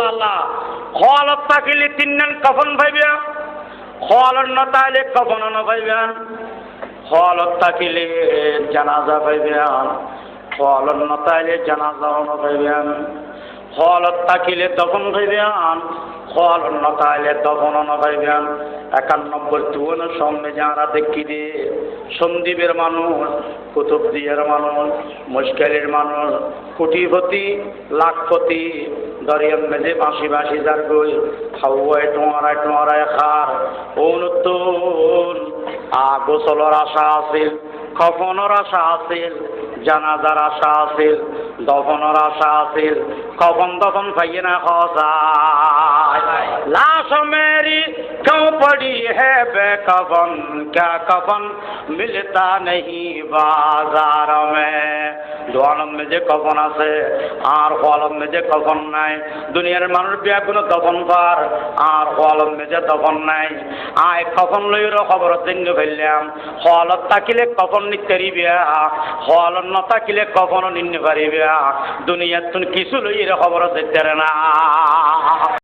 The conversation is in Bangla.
আল্লাহ হলত তাকিলে তিনজন কফন ভাইবে হলত ন তাইলে কফন ন ভাইবেন হলত তাকিলে জানাজা ভাইবেন হলত ন তাইলে জানাজা ন ভাইবেন হলত তাকিলে দফন ভাইবেন হলত ন তাইলে দফন ন ভাইবেন 91 তুন সামনে যারা দেখি দে সন্দীপের মানুষ কুতুবদিয়ার মানুষ মুশকিলের মানুষ কোটিপতি লাখপতি দরিয়াম মেজে বাঁশি বাঁশি যার গই খাওয়ায় টোঁয়ারায় খার অনুত্তন গোসলর আশা আছিল কফনের আশা আছিল জানাজার আশা আছিল দফনের আশা আছিল কফন দফন পাইয়ে না খসায় লাশ মেরি क्यों पड़ी है बेकफन क्या कफन मिलता नहीं बाजार में दो आलम में जे कफन আছে আর আলম में যে কফন নাই দুনিয়ার মানুষ বিয়া কোনো দফন পার আর আলম में যে দফন নাই আয় কফন লইর খবর দিন ফেললাম হলত তাকিলে কফন নিতে পারিবে হলত ন তাকিলে কফন নিতে পারিবে দুনিয়ার তুন কিছু লইর খবর দিতে না